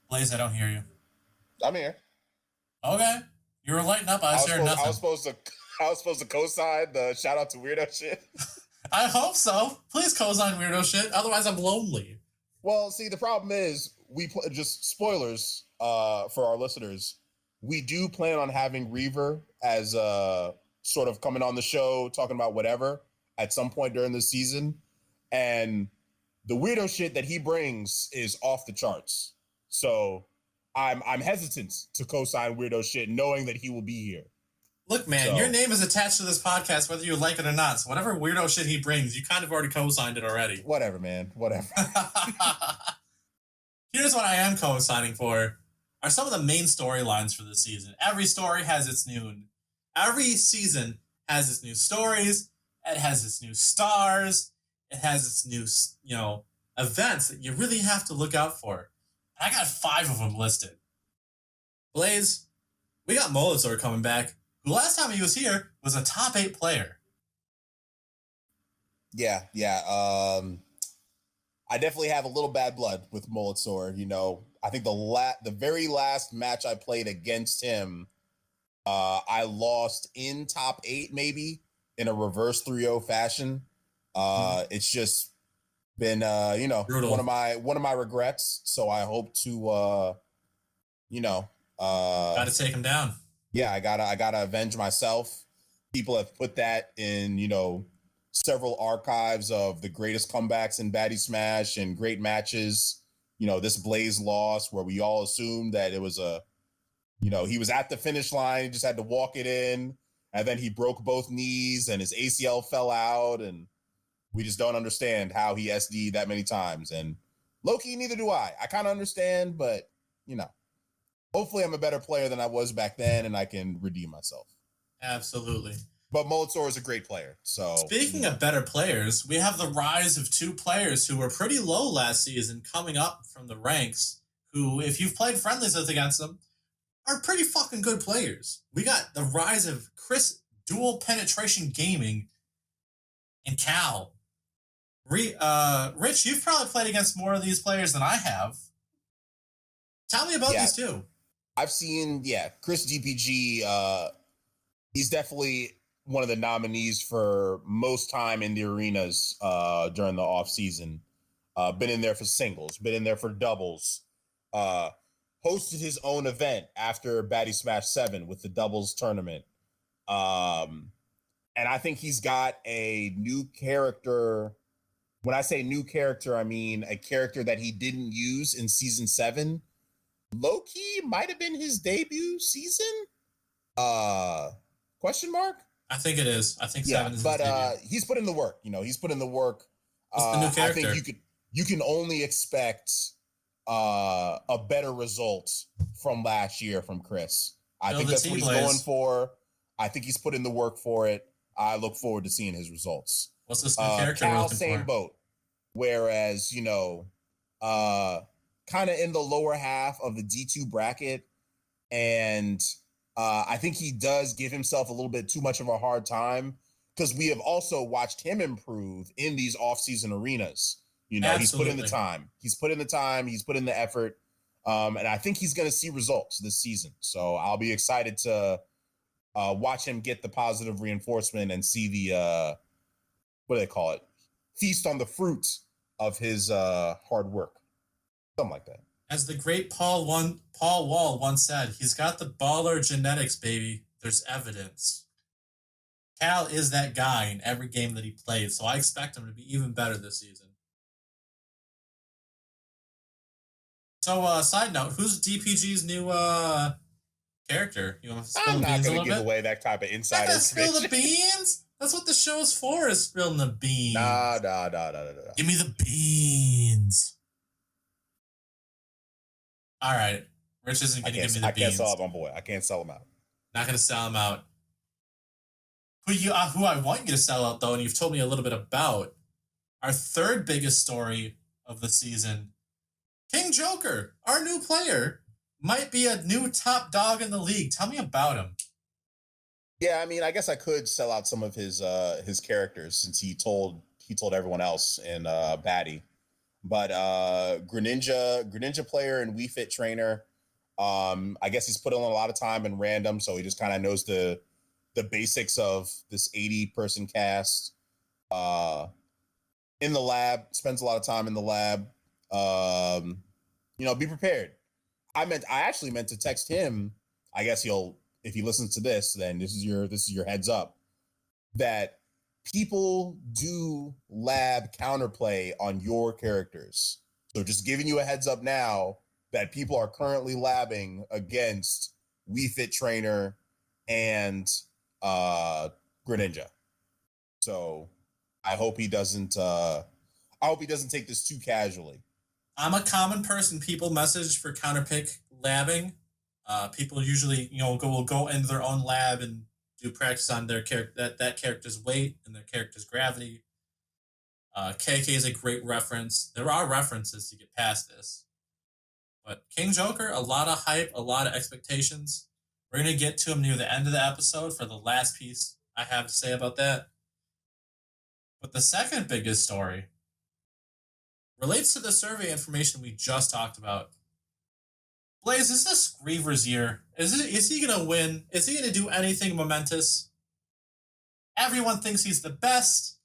Blaze, I don't hear you. I'm here. Okay. You were lighting up. I was hearing nothing. I was supposed to co-sign the shout out to weirdo shit. I hope so. Please co-sign weirdo shit. Otherwise, I'm lonely. Well, see, the problem is just spoilers for our listeners. We do plan on having Reever as sort of coming on the show, talking about whatever at some point during the season. And the weirdo shit that he brings is off the charts. So I'm hesitant to co-sign weirdo shit, knowing that he will be here. Look, man, your name is attached to this podcast, whether you like it or not. So whatever weirdo shit he brings, you kind of already co-signed it already. Whatever, man. Whatever. Here's what I am co-signing for are some of the main storylines for this season. Every story has its new... Every season has its new stories. It has its new stars. It has its new, events that you really have to look out for. I got 5 of them listed. Blaze, we got Molitor coming back, who last time he was here was a top 8 player. Yeah. I definitely have a little bad blood with Molitor. I think the very last match I played against him, I lost in top 8, maybe in a reverse 3-0 fashion. It's just been, brutal. one of my regrets. So I hope to, gotta take him down. Yeah, I gotta avenge myself. People have put that in, several archives of the greatest comebacks in Baddy Smash and great matches. This Blaze loss where we all assumed that it was he was at the finish line. He just had to walk it in, and then he broke both knees and his ACL fell out, and we just don't understand how he SD'd that many times. And low-key, neither do I. I kind of understand, but hopefully I'm a better player than I was back then, and I can redeem myself. Absolutely. But Molitor is a great player. So speaking of better players, we have the rise of 2 players who were pretty low last season coming up from the ranks, who, if you've played friendlies against them, are pretty fucking good players. We got the rise of Chris Dual Penetration Gaming and Cal. Rich, you've probably played against more of these players than I have. Tell me about these 2. I've seen, Chris DPG, he's definitely one of the nominees for most time in the arenas during the off season. Been in there for singles, been in there for doubles. Hosted his own event after Baddy Smash 7 with the doubles tournament. And I think he's got a new character. When I say new character, I mean a character that he didn't use in season 7. Low-key might have been his debut season? Question mark? I think it is. I think 7 is but his debut. He's put in the work. He's put in the work. What's the new character? I think you can only expect a better result from last year from Chris. I think that's what he's going for. I think he's put in the work for it. I look forward to seeing his results. What's this new character? Cal, same boat. Whereas, kind of in the lower half of the D2 bracket. And I think he does give himself a little bit too much of a hard time because we have also watched him improve in these off-season arenas. He's put in the time. He's put in the time. He's put in the effort. And I think he's going to see results this season. So I'll be excited to watch him get the positive reinforcement and see the, what do they call it? Feast on the fruits of his hard work. Something like that. As the great Paul Wall once said, he's got the baller genetics, baby. There's evidence. Cal is that guy in every game that he plays, so I expect him to be even better this season. So, side note, who's DPG's new character. You want to spill I'm the not beans a going to little give bit? away that type of Not insider gonna spill the information. beans. That's what the show's for, is spilling the beans. Nah. Give me the beans. All right. Rich isn't going to give me the I can't beans. sell out my boy. I can't sell him out. Not going to sell him out. Who I want you to sell out, though, and you've told me a little bit about, our third biggest story of the season, KingJoker, our new player, might be a new top dog in the league. Tell me about him. Yeah, I mean, I guess I could sell out some of his characters since he told everyone else in Baddy. But Greninja player and Wii Fit trainer. I guess he's put in a lot of time in random, so he just kind of knows the basics of this 80-person cast. In the lab, spends a lot of time in the lab. Be prepared. I actually meant to text him. I guess if he listens to this, then this is your heads up that people do lab counterplay on your characters. So just giving you a heads up now that people are currently labbing against Wii Fit Trainer and Greninja. So I hope he doesn't take this too casually. I'm a common person people message for counterpick labbing. People usually, will go into their own lab and do practice on their character, that character's weight and their character's gravity. KK is a great reference. There are references to get past this. But KingJoker, a lot of hype, a lot of expectations. We're going to get to him near the end of the episode for the last piece I have to say about that. But the second biggest story relates to the survey information we just talked about. Blaze, is this Reever's year? Is he going to win? Is he going to do anything momentous? Everyone thinks he's the best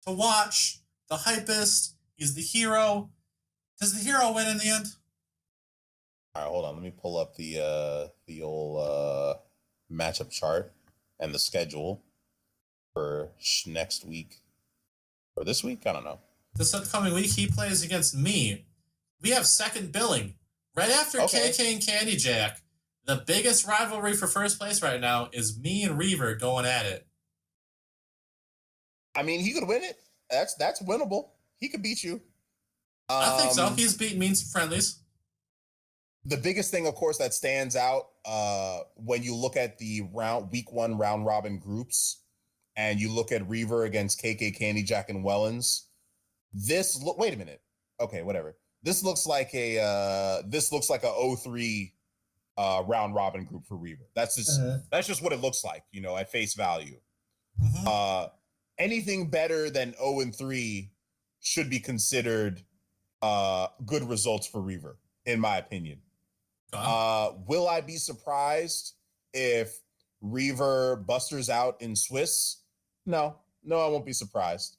to watch, the hypest. He's the hero. Does the hero win in the end? All right, hold on. Let me pull up the old matchup chart and the schedule for next week. Or this week? I don't know. This upcoming week, he plays against me. We have second billing. Right after KK and Candy Jack, the biggest rivalry for first place right now is me and Reever going at it. I mean, he could win it. That's winnable. He could beat you. I think so. He's beaten me in some friendlies. The biggest thing, of course, that stands out when you look at the week 1 round robin groups and you look at Reever against KK, Candy Jack, and Wellens. Wait a minute. Okay, whatever. This looks like a 0-3 round robin group for Reever. That's just what it looks like, at face value. Mm-hmm. Anything better than 0-3 should be considered good results for Reever, in my opinion. Will I be surprised if Reever busters out in Swiss? No, I won't be surprised.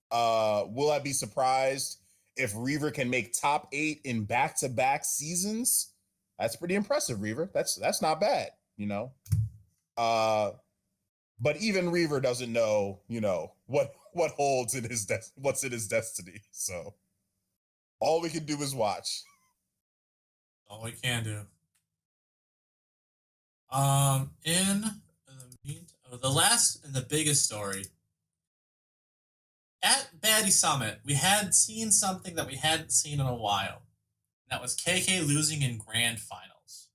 Will I be surprised if Reever can make top 8 in back-to-back seasons? That's pretty impressive, Reever. That's not bad, But even Reever doesn't know, what holds in what's in his destiny. So all we can do is watch. All we can do. In the last and the biggest story, at Baddy Summit, we had seen something that we hadn't seen in a while. And that was KK losing in grand finals.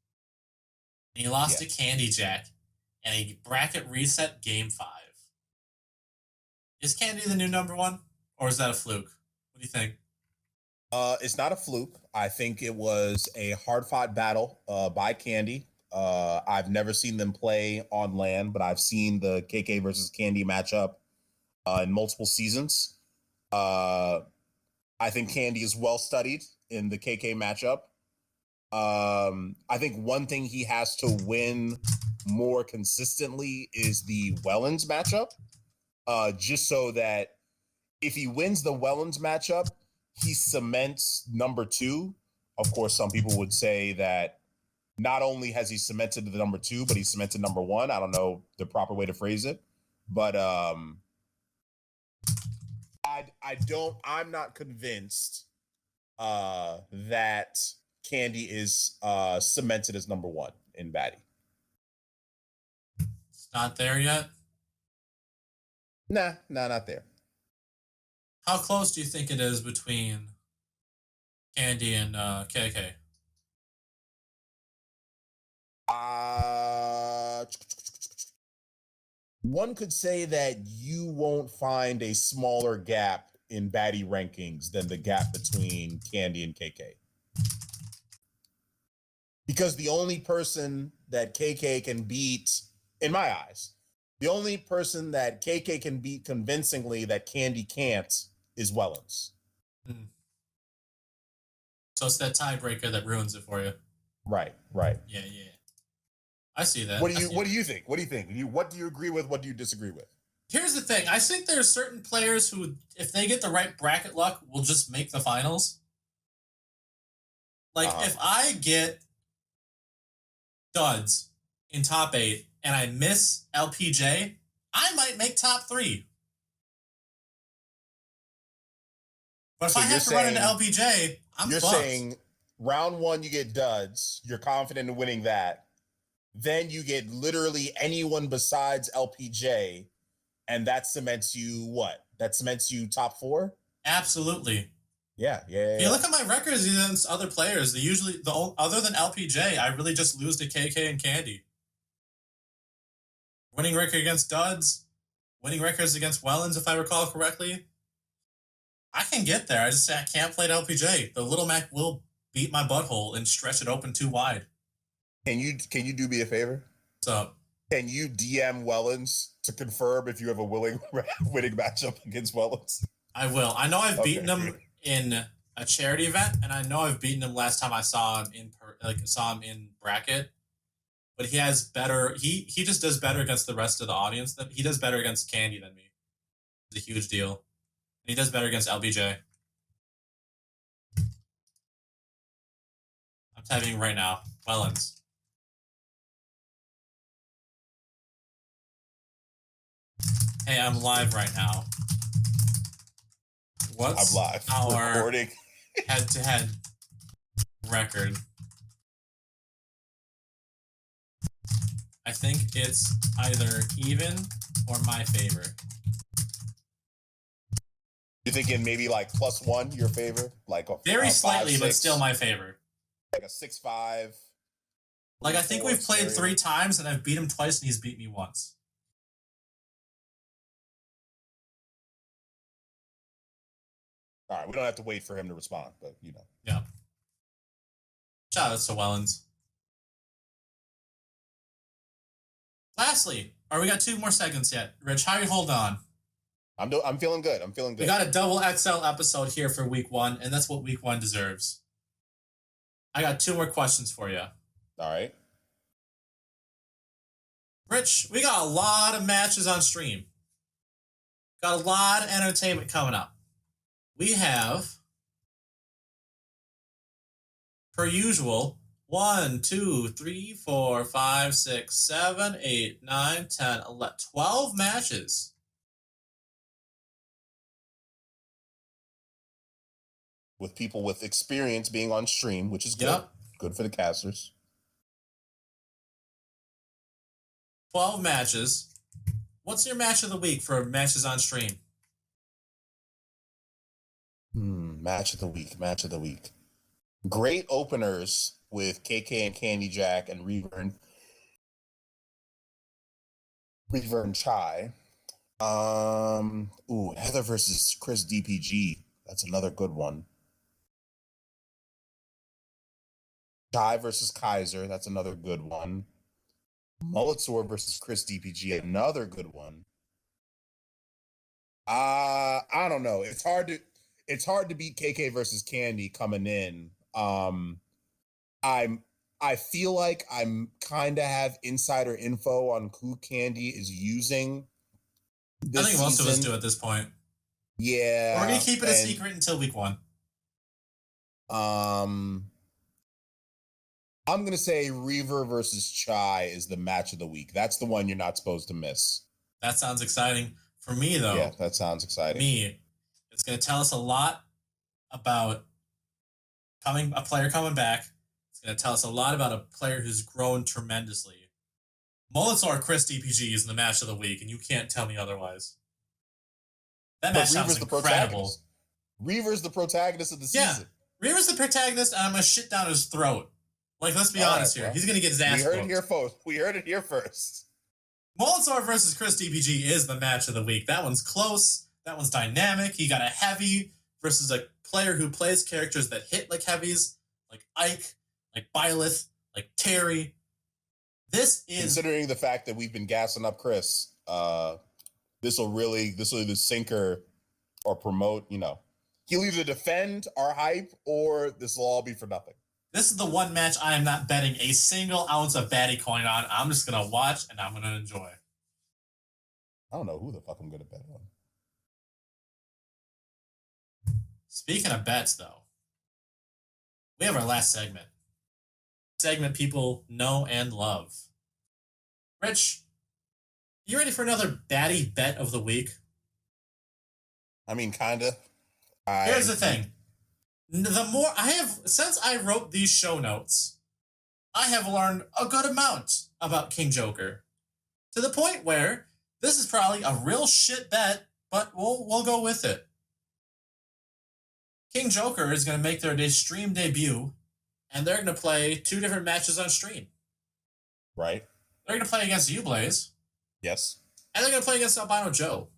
And he lost to Candy Jack in a bracket reset game 5. Is Candy the new number 1? Or is that a fluke? What do you think? It's not a fluke. I think it was a hard-fought battle by Candy. I've never seen them play on LAN, but I've seen the KK versus Candy matchup in multiple seasons. I think Candy is well studied in the KK matchup. I think one thing he has to win more consistently is the Wellens matchup. Just so that if he wins the Wellens matchup, he cements number 2. Of course, some people would say that not only has he cemented the number 2, but he cemented number 1. I don't know the proper way to phrase it, but I'm not convinced that Candy is cemented as number 1 in Baddy. Not there yet? Nah, not there. How close do you think it is between Candy and KK? One could say that you won't find a smaller gap in baddie rankings than the gap between Candy and KK. Because the only person that KK can beat, in my eyes, the only person that KK can beat convincingly that Candy can't is Wellens. So it's that tiebreaker that ruins it for you. Right. Yeah. I see that. What do you think? What do you agree with? What do you disagree with? Here's the thing. I think there are certain players who, if they get the right bracket luck, will just make the finals. Like, if I get duds in top 8 and I miss LPJ, I might make top 3. But if I have to run into LPJ, I'm You're fucked. saying round 1 you get duds, you're confident in winning that. Then you get literally anyone besides LPJ, and that cements you what? That cements you top 4? Absolutely. Yeah. If you look at my records against other players, other than LPJ, I really just lose to KK and Candy. Winning record against duds, winning records against Wellens, if I recall correctly. I can get there. I just say I can't play at LPJ. The Little Mac will beat my butthole and stretch it open too wide. Can you do me a favor? What's up? Can you DM Wellens to confirm if you have a winning matchup against Wellens? I will. I know I've beaten him in a charity event, and I know I've beaten him last time I saw him in bracket. But he has better. He just does better against the rest of the audience. He does better against Candy than me. It's a huge deal. And he does better against LBJ. I'm typing right now. Wellens. Hey, I'm live right now. What's I'm live. our Recording. head-to-head record? I think it's either even or my favor. You're thinking maybe like +1 your favor? Like very slightly, 5, but still my favor. Like a 6-5. Like, I think we've played 3 times, and I've beat him twice, and he's beat me once. All right, we don't have to wait for him to respond, but you know. Yeah. Shout out to Wellens. Lastly, we got 2 more seconds yet. Rich, how you hold on? I'm feeling good. I'm feeling good. We got a double XL episode here for week 1, and that's what week 1 deserves. I got 2 more questions for you. All right. Rich, we got a lot of matches on stream. Got a lot of entertainment coming up. We have, per usual, 1, 2, 3, 4, 5, 6, 7, 8, 9, 10, 11, 12 matches. With people with experience being on stream, which is good. Yep. Good for the casters. 12 matches. What's your match of the week for matches on stream? Match of the week. Great openers with KK and Candy Jack and Reever and Chai. Heather versus Chris DPG. That's another good one. Chai versus Kaiser. That's another good one. Mulletsor versus Chris DPG. Another good one. I don't know. It's hard to beat KK versus Candy coming in. I feel like I'm kind of have insider info on who Candy is using this I think most of us season. do at this point. Yeah. We're going to keep it a secret until week 1. I'm going to say Reever versus Chai is the match of the week. That's the one you're not supposed to miss. That sounds exciting. For me, though. Yeah, that sounds exciting. It's going to tell us a lot about a player coming back. It's going to tell us a lot about a player who's grown tremendously. Molitor Chris DPG is the match of the week, and you can't tell me otherwise. That match sounds incredible. Reever's the protagonist of the season. Reever's the protagonist, and I'm going to shit down his throat. Like, let's be honest here. He's going to get his ass We heard it here first. Molitor versus Chris DPG is the match of the week. That one's close. That one's dynamic. He got a heavy versus a player who plays characters that hit like heavies, like Ike, like Byleth, like Terry. This is... Considering the fact that we've been gassing up Chris, this will either sinker or promote, you know. He'll either defend our hype or this will all be for nothing. This is the one match I am not betting a single ounce of Baddy coin on. I'm just going to watch and I'm going to enjoy. I don't know who the fuck I'm going to bet on. Speaking of bets, though, we have our last segment. Segment people know and love. Rich, you ready for another Baddy Bet of the week? I mean, kinda. Here's the thing. The more I have, since I wrote these show notes, I have learned a good amount about KingJoker. To the point where this is probably a real shit bet, but we'll go with it. KingJoker is going to make their stream debut, and they're going to play 2 different matches on stream. Right. They're going to play against you, Blaze. Yes. And they're going to play against Albino Joe.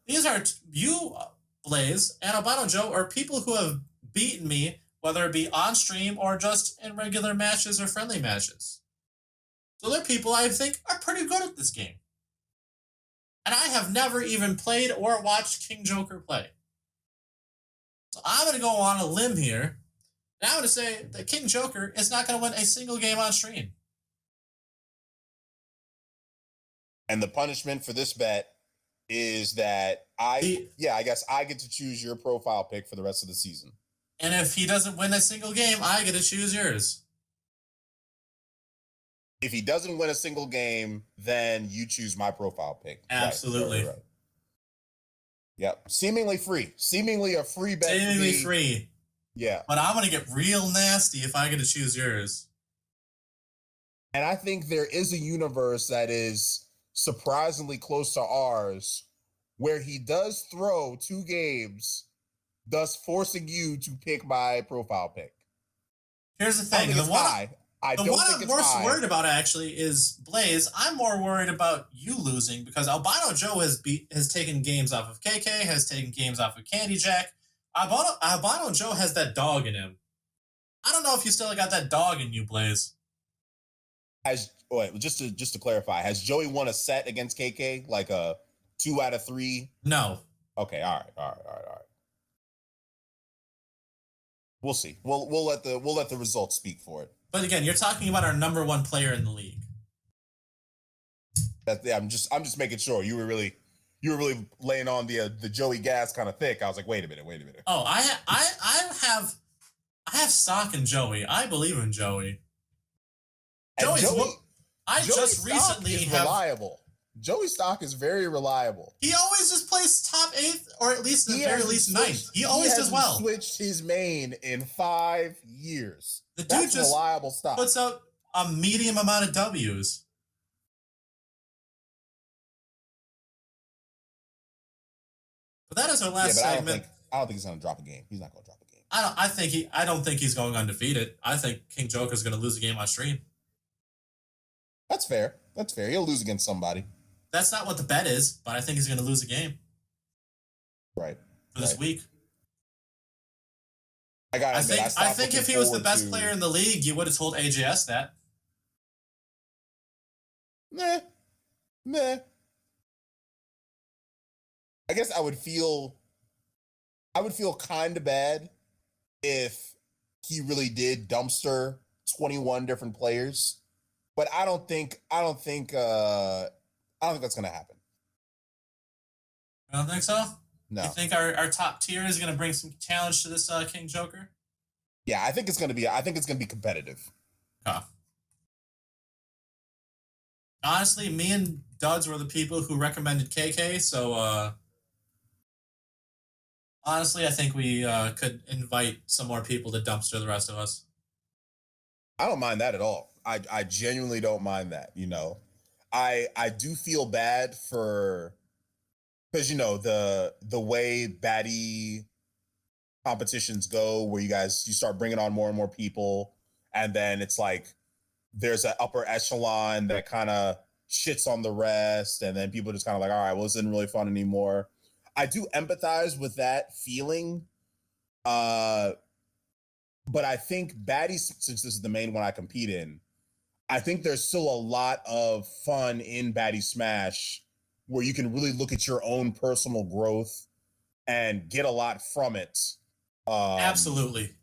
These are you, Blaze, and Albino Joe are people who have beaten me, whether it be on stream or just in regular matches or friendly matches. So they're people I think are pretty good at this game. And I have never even played or watched KingJoker play. So I'm going to go on a limb here, and I'm going to say that KingJoker is not going to win a single game on stream. And the punishment for this bet is that I guess I get to choose your profile pick for the rest of the season. And if he doesn't win a single game, I get to choose yours. If he doesn't win a single game, then you choose my profile pick. Absolutely. Right. Yep. Seemingly free. Seemingly a free bet. Seemingly free. Yeah. But I'm going to get real nasty if I get to choose yours. And I think there is a universe that is surprisingly close to ours where he does throw 2 games, thus forcing you to pick my profile pick. Here's the thing. The one I'm most worried about actually is Blaze. I'm more worried about you losing because Albino Joe has taken games off of KK, has taken games off of Candy Jack. Albino Joe has that dog in him. I don't know if you still got that dog in you, Blaze. Just to clarify, has Joey won a set against KK? Like a 2 out of 3? No. Okay, all right. We'll see. We'll let the results speak for it. But again, you're talking about our number 1 player in the league. I'm just making sure you were really laying on the Joey gas kind of thick. I was like, wait a minute. Oh, I have stock in Joey. I believe in Joey. Joey's reliable. Joey's stock is very reliable. He always just plays top 8th or at least at the very least 9th. He always does well. Switched his main in 5 years. The dude just reliable stock. Puts out a medium amount of W's. But that is our last segment. I don't think he's gonna drop a game. He's not gonna drop a game. I don't think he's going undefeated. I think KingJoker is gonna lose a game on stream. That's fair. He'll lose against somebody. That's not what the bet is, but I think he's gonna lose a game. Right. For this week. I think if he was the best player in the league, you would have told AJS that. Meh. I guess I would feel kind of bad if he really did dumpster 21 different players, but I don't think that's gonna happen. I don't think so. No. You think our top tier is gonna bring some challenge to this KingJoker? Yeah, I think it's gonna be competitive. Huh. Honestly, me and Duds were the people who recommended KK, so honestly, I think we could invite some more people to dumpster the rest of us. I don't mind that at all. I genuinely don't mind that. You know, I do feel bad for because you know the way baddie competitions go, where you start bringing on more and more people, and then it's like there's an upper echelon that kind of shits on the rest, and then people just kind of like, all right, well, this isn't really fun anymore. I do empathize with that feeling, but I think baddies, since this is the main one I compete in, I think there's still a lot of fun in Baddie Smash where you can really look at your own personal growth and get a lot from it. Absolutely.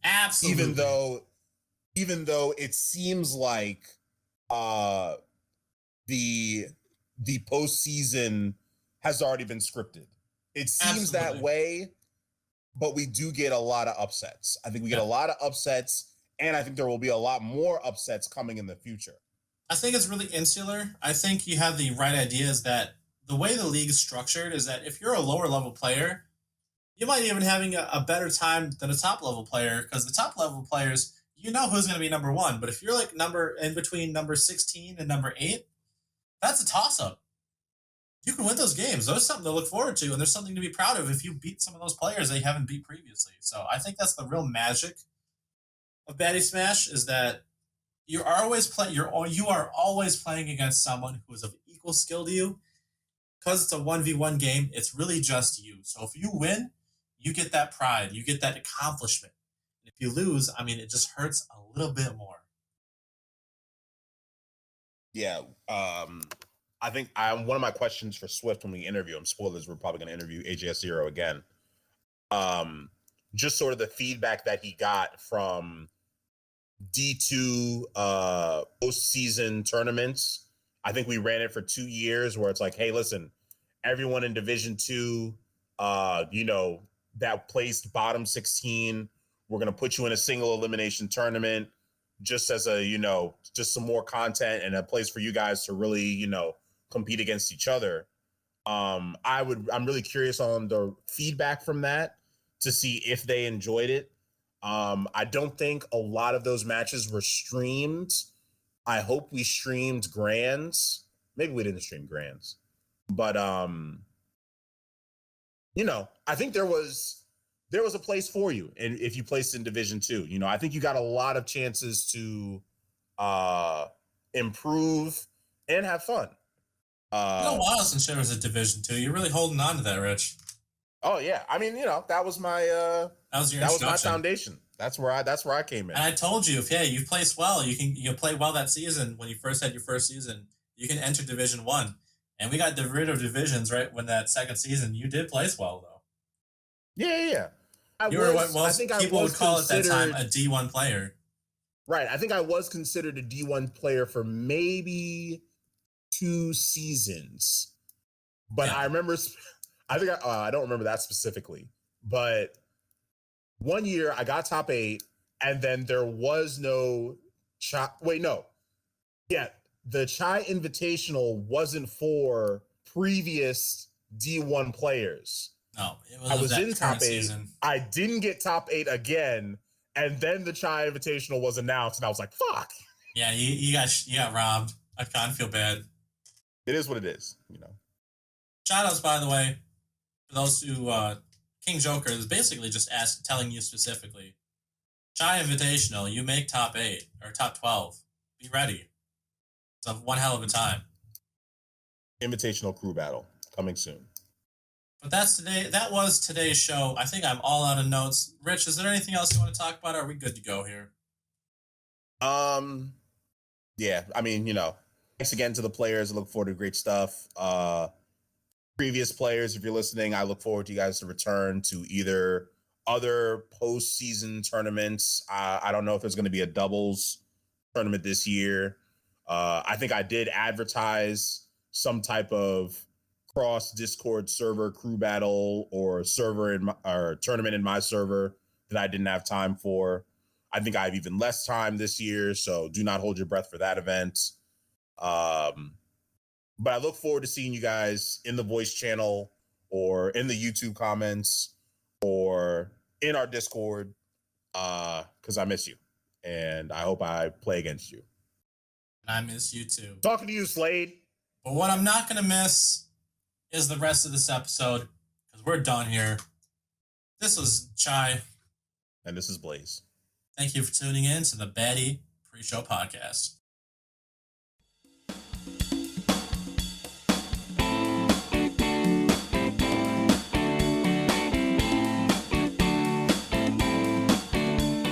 Even though it seems like uh, the postseason has already been scripted. It seems that way, but we do get a lot of upsets. I think we get a lot of upsets, and I think there will be a lot more upsets coming in the future. I think it's really insular. I think you have the right idea is that the way the league is structured is that if you're a lower level player, you might even having a better time than a top level player, because the top level players, you know who's going to be number one. But if you're like in between number 16 and number 8, that's a toss up. You can win those games. There's something to look forward to, and there's something to be proud of if you beat some of those players that you haven't beat previously. So I think that's the real magic of Baddie Smash, is that you are always playing against someone who is of equal skill to you. Because it's a 1v1 game, it's really just you. So if you win, you get that pride, you get that accomplishment. And if you lose, I mean, it just hurts a little bit more. Yeah, I think one of my questions for Swift when we interview him, spoilers, we're probably going to interview AJS0 again. Just sort of the feedback that he got from D2 postseason tournaments. I think we ran it for 2 years where it's like, hey, listen, everyone in Division 2, that placed bottom 16, we're going to put you in a single elimination tournament just as just some more content and a place for you guys to really, compete against each other. I'm really curious on the feedback from that to see if they enjoyed it. I don't think a lot of those matches were streamed. I hope we streamed Grands. Maybe we didn't stream Grands. But I think there was a place for you, and if you placed in Division 2, I think you got a lot of chances to improve and have fun. It's been a while since there was a Division 2. You're really holding on to that, Rich. Oh yeah, I mean, that was my that was my foundation. That's where I came in. And I told you, if you placed well, you play well that season when you first had your first season, you can enter Division 1. And we got rid of divisions right when that second season. You did place well though. Yeah. I think people would call it that time a D1 player. Right. I think I was considered a D1 player for maybe 2 seasons. But yeah. I remember, I don't remember that specifically, but one year I got top 8 and then there was no the Chai Invitational wasn't for previous D1 players. No, I was in top 8. Season. I didn't get top 8 again, and then the Chai Invitational was announced, and I was like, "Fuck." Yeah, you got robbed. I kind of feel bad. It is what it is, Shoutouts, by the way, for those who KingJoker is basically just telling you specifically, Chai Invitational, you make top 8 or top 12. Be ready. It's one hell of a time. Invitational crew battle coming soon. But that was today's show. I think I'm all out of notes. Rich, is there anything else you want to talk about? Or are we good to go here? Yeah, I mean, thanks again to the players. I look forward to great stuff. Previous players, if you're listening, I look forward to you guys to return to either other postseason tournaments. I don't know if there's going to be a doubles tournament this year. I think I did advertise some type of cross Discord server crew battle or tournament in my server that I didn't have time for. I think I have even less time this year, so do not hold your breath for that event. But I look forward to seeing you guys in the voice channel or in the YouTube comments or in our Discord, because I miss you and I hope I play against you. And I miss you too. Talking to you, Slade. But what I'm not going to miss is the rest of this episode, because we're done here. This was Chai. And this is Blaze. Thank you for tuning in to the Baddy Pre-Show Podcast.